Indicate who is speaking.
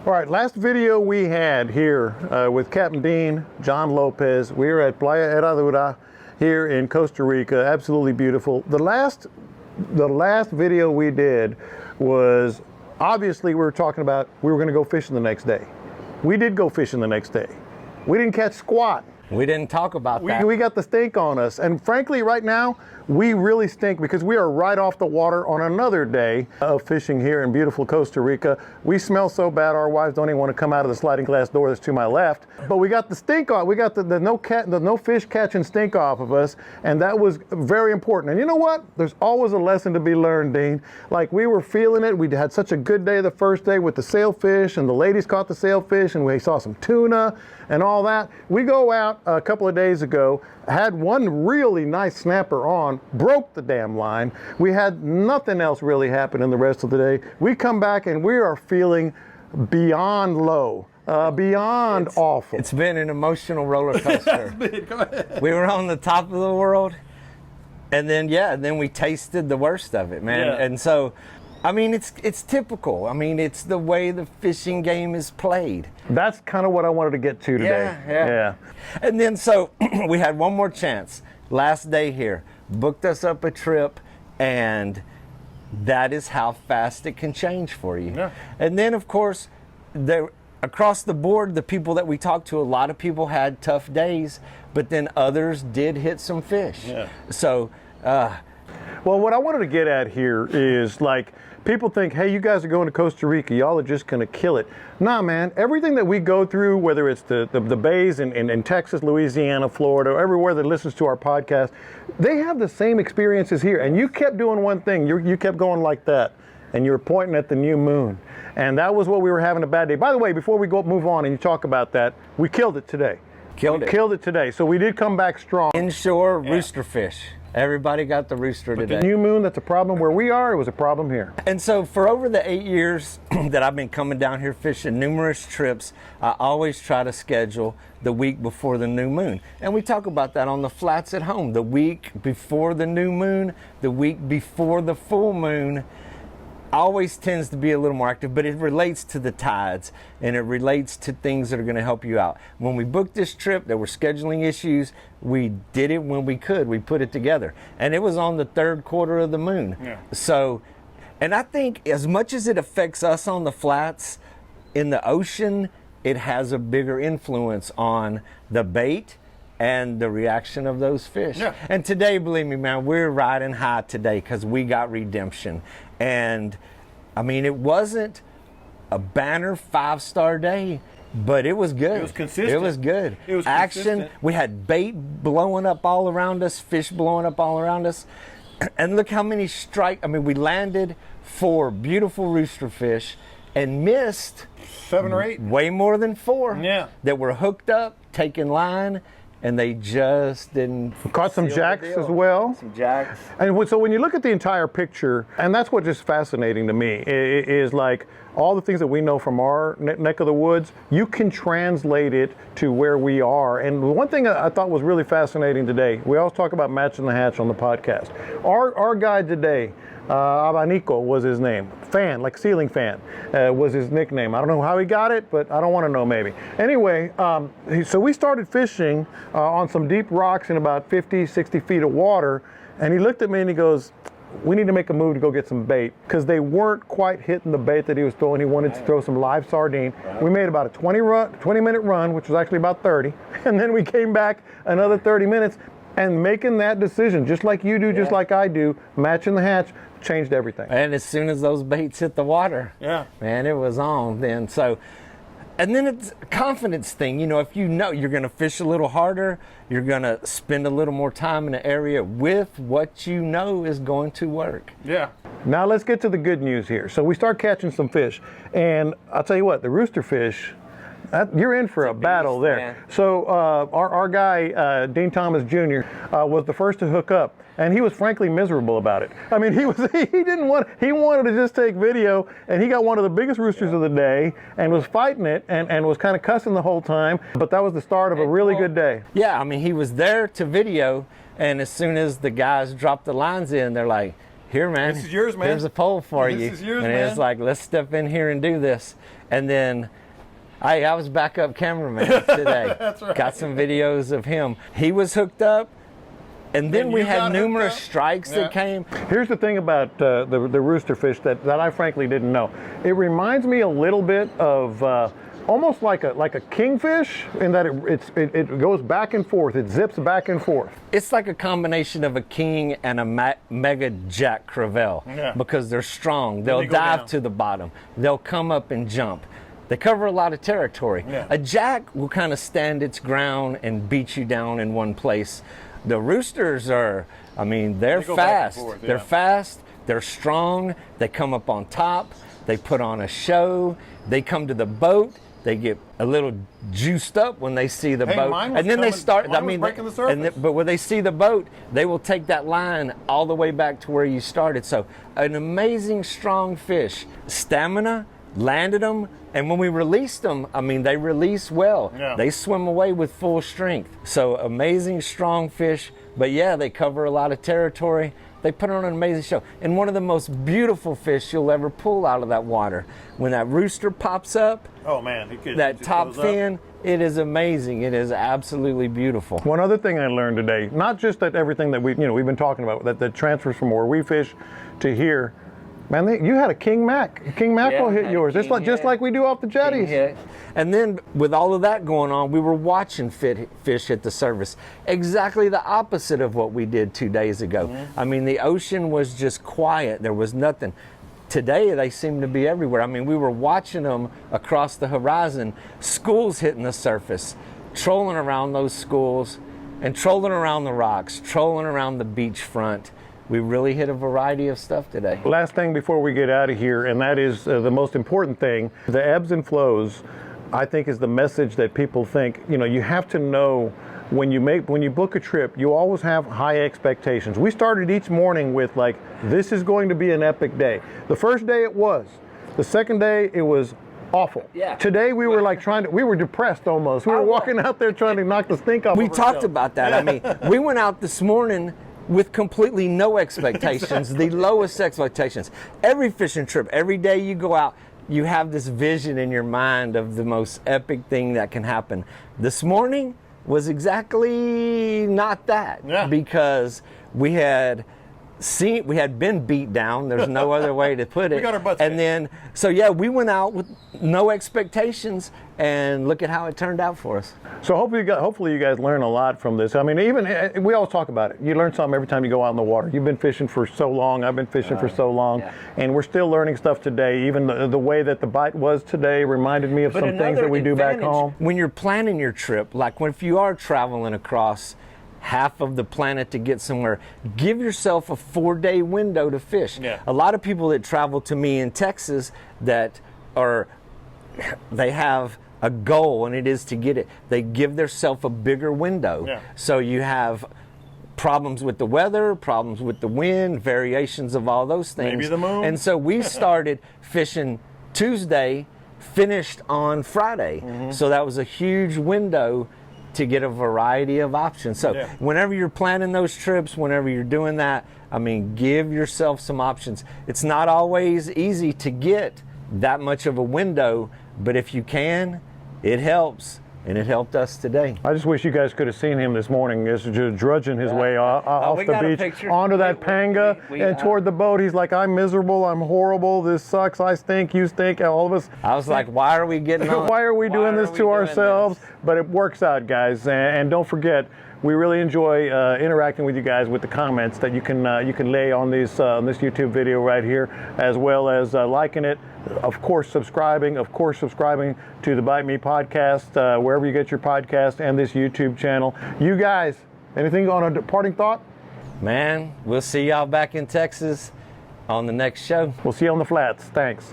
Speaker 1: All right, last video we had here with Captain Dean, John Lopez. We were at Playa Herradura here in Costa Rica. Absolutely beautiful. The last video we did was, obviously we were talking about we were going to go fishing the next day. We did go fishing the next day. We didn't catch squat.
Speaker 2: We didn't talk about that.
Speaker 1: We got the stink on us. And frankly, right now, we really stink because we are right off the water on another day of fishing here in beautiful Costa Rica. We smell so bad, our wives don't even want to come out of the sliding glass door that's to my left. But we got the stink off. We got the no fish catching stink off of us, and that was very important. And you know what? There's always a lesson to be learned, Dean. Like, we were feeling it. We had such a good day the first day with the sailfish, and the ladies caught the sailfish, and we saw some tuna and all that. We go out a couple of days ago, had one really nice snapper on, broke the damn line. We had nothing else really happen in the rest of the day. We come back and we are feeling beyond low, beyond awful.
Speaker 2: It's been an emotional roller coaster.
Speaker 1: Go ahead.
Speaker 2: We were on the top of the world, and then we tasted the worst of it, man.
Speaker 1: Yeah.
Speaker 2: And so, I mean, it's typical. I mean, it's the way the fishing game is played.
Speaker 1: That's kind of what I wanted to get to today.
Speaker 2: Yeah. And then so we had one more chance. Last day here, booked us up a trip, and that is how fast it can change for you.
Speaker 1: Yeah.
Speaker 2: And then, of course, across the board, the people that we talked to, a lot of people had tough days, but then others did hit some fish.
Speaker 1: Yeah.
Speaker 2: So,
Speaker 1: well, what I wanted to get at here is, like, people think, hey, you guys are going to Costa Rica, y'all are just going to kill it. Nah, man, everything that we go through, whether it's the bays in Texas, Louisiana, Florida, or everywhere that listens to our podcast, they have the same experiences here. And you kept doing one thing. You kept going like that, and you were pointing at the new moon. And that was what we were having a bad day. By the way, before we move on and you talk about that, we killed it today.
Speaker 2: Killed it today.
Speaker 1: So we did come back strong.
Speaker 2: Inshore rooster fish. Everybody got the rooster today.
Speaker 1: The new moon, that's a problem where we are. It was a problem here.
Speaker 2: And so for over the 8 years that I've been coming down here fishing numerous trips, I always try to schedule the week before the new moon. And we talk about that on the flats at home. The week before the new moon, the week before the full moon, always tends to be a little more active, but it relates to the tides and it relates to things that are going to help you out. When we booked this trip, there were scheduling issues. We did it when we could. We put it together, and it was on the third quarter of the moon.
Speaker 1: Yeah.
Speaker 2: So, and I think as much as it affects us on the flats, in the ocean, it has a bigger influence on the bait and the reaction of those fish.
Speaker 1: Yeah.
Speaker 2: And today, believe me, man, we're riding high today because we got redemption. And I mean, it wasn't a banner 5-star day, but it was good.
Speaker 1: It was consistent.
Speaker 2: It was good.
Speaker 1: It was
Speaker 2: action.
Speaker 1: consistent.
Speaker 2: We had bait blowing up all around us, fish blowing up all around us. And look how many we landed 4 beautiful rooster fish and missed
Speaker 1: 7 or 8.
Speaker 2: way more than 4
Speaker 1: Yeah.
Speaker 2: that were hooked up, taking line, and they just didn't.
Speaker 1: Caught some
Speaker 2: seal the
Speaker 1: jacks
Speaker 2: deal.
Speaker 1: as well.
Speaker 2: Some jacks.
Speaker 1: And so when you look at the entire picture, and that's what's just fascinating to me, is like all the things that we know from our neck of the woods, you can translate it to where we are. And one thing I thought was really fascinating today, we always talk about matching the hatch on the podcast. Our guy today, Abanico was his name. Fan, like ceiling fan, was his nickname. I don't know how he got it, but I don't want to know maybe. Anyway, so we started fishing on some deep rocks in about 50, 60 feet of water, and he looked at me and he goes, we need to make a move to go get some bait, because they weren't quite hitting the bait that he was throwing. He wanted to throw some live sardine. We made about a 20-minute run, which was actually about 30, and then we came back another 30 minutes, and making that decision, just like you do, just like I do, matching the hatch, changed everything.
Speaker 2: And as soon as those baits hit the water, man, it was on then. So, and then it's a confidence thing. You know, if you know you're going to fish a little harder, you're going to spend a little more time in the area with what you know is going to work.
Speaker 1: Yeah. Now let's get to the good news here. So we start catching some fish, and I'll tell you what, the rooster fish, you're in for a battle there.
Speaker 2: Man.
Speaker 1: So our guy, Dean Thomas Jr., was the first to hook up, and he was frankly miserable about it. I mean, he wanted to just take video, and he got one of the biggest roosters of the day and was fighting it and was kind of cussing the whole time, but that was the start of a really good day.
Speaker 2: Yeah, I mean, he was there to video, and as soon as the guys dropped the lines in, they're like, here, man.
Speaker 1: This is yours, man.
Speaker 2: Here's a pole for
Speaker 1: This
Speaker 2: you.
Speaker 1: is yours,
Speaker 2: and
Speaker 1: man.
Speaker 2: it's like, let's step in here and do this. And then I was backup cameraman today.
Speaker 1: That's right.
Speaker 2: Got some videos of him. He was hooked up. And then we
Speaker 1: you got
Speaker 2: had
Speaker 1: hooked
Speaker 2: numerous
Speaker 1: up?
Speaker 2: strikes that came.
Speaker 1: Here's the thing about the rooster fish that I frankly didn't know. It reminds me a little bit of almost like a kingfish in that it goes back and forth. It zips back and forth.
Speaker 2: It's like a combination of a king and a mega jack crevalle because they're strong. They'll
Speaker 1: they go
Speaker 2: dive
Speaker 1: down.
Speaker 2: to the bottom. They'll come up and jump. They cover a lot of territory.
Speaker 1: Yeah.
Speaker 2: A jack will kind of stand its ground and beat you down in one place. The roosters are, I mean, they're
Speaker 1: go back and
Speaker 2: fast.
Speaker 1: forth, yeah.
Speaker 2: They're fast. They're strong. They come up on top. They put on a show. They come to the boat. They get a little juiced up when they see the boat,
Speaker 1: mine was
Speaker 2: and then they
Speaker 1: coming-
Speaker 2: start.
Speaker 1: mine
Speaker 2: I
Speaker 1: was
Speaker 2: mean,
Speaker 1: breaking the surface.
Speaker 2: but when they see the boat, they will take that line all the way back to where you started. So, an amazing, strong fish. Stamina, landed them, and when we released them, I mean, they release well.
Speaker 1: Yeah.
Speaker 2: They swim away with full strength. So, amazing, strong fish. But yeah, they cover a lot of territory. They put on an amazing show. And one of the most beautiful fish you'll ever pull out of that water. When that rooster pops up,
Speaker 1: Oh man,
Speaker 2: that top fin, it is amazing. It is absolutely beautiful.
Speaker 1: One other thing I learned today, not just that everything that we've been talking about, that transfers from where we fish to here. Man, you had a king mackerel hit
Speaker 2: had a
Speaker 1: yours. It's
Speaker 2: king
Speaker 1: like just
Speaker 2: hit.
Speaker 1: like we do off the jetties.
Speaker 2: Hit. And then with all of that going on, we were watching fish hit the surface. Exactly the opposite of what we did 2 days ago. I mean, the ocean was just quiet. There was nothing. Today, they seem to be everywhere. I mean, we were watching them across the horizon, schools hitting the surface, trolling around those schools, and trolling around the rocks, trolling around the beachfront. We really hit a variety of stuff today.
Speaker 1: Last thing before we get out of here, and that is the most important thing, the ebbs and flows, I think is the message that people think, you have to know when you book a trip, you always have high expectations. We started each morning with like, this is going to be an epic day. The first day it was. The second day it was awful.
Speaker 2: Yeah.
Speaker 1: Today we were like we were depressed almost. We were walking out there trying to knock the stink off.
Speaker 2: We
Speaker 1: of
Speaker 2: talked
Speaker 1: ourselves.
Speaker 2: about that. I mean, we went out this morning with completely no expectations, the lowest expectations. Every fishing trip, every day you go out, you have this vision in your mind of the most epic thing that can happen. This morning was exactly not that, because we had been beat down. There's no other way to put it.
Speaker 1: We got our butts
Speaker 2: and
Speaker 1: kicked.
Speaker 2: then, so yeah, we went out with no expectations, and look at how it turned out for us.
Speaker 1: So hopefully you guys learn a lot from this. I mean, even we always talk about it. You learn something every time you go out in the water. You've been fishing for so long. I've been fishing for so long, and we're still learning stuff today. Even the way that the bite was today reminded me of some things that we do back home.
Speaker 2: When you're planning your trip, like if you are traveling across half of the planet to get somewhere, give yourself a 4-day window to fish.
Speaker 1: Yeah.
Speaker 2: A lot of people that travel to me in Texas they have a goal, and it is to get it. They give themselves a bigger window.
Speaker 1: Yeah.
Speaker 2: So you have problems with the weather, problems with the wind, variations of all those things.
Speaker 1: Maybe the moon.
Speaker 2: And so we started fishing Tuesday, finished on Friday. So that was a huge window to get a variety of options. So whenever you're planning those trips, whenever you're doing that, I mean, give yourself some options. It's not always easy to get that much of a window, but if you can, it helps. And it helped us today.
Speaker 1: I just wish you guys could have seen him this morning, just drudging his way off
Speaker 2: we
Speaker 1: the
Speaker 2: got a
Speaker 1: beach
Speaker 2: picture.
Speaker 1: onto that panga and toward the boat. He's like, I'm miserable, I'm horrible, this sucks, I stink, you stink, all of us.
Speaker 2: I was like, why are we getting on?
Speaker 1: Why are we doing this to ourselves? But it works out, guys. And don't forget, we really enjoy interacting with you guys with the comments that you can lay on this YouTube video right here, as well as liking it. Of course, subscribing to the Bite Me podcast, wherever you get your podcast, and this YouTube channel. You guys, anything on a departing thought?
Speaker 2: Man, we'll see y'all back in Texas on the next show.
Speaker 1: We'll see you on the flats. Thanks.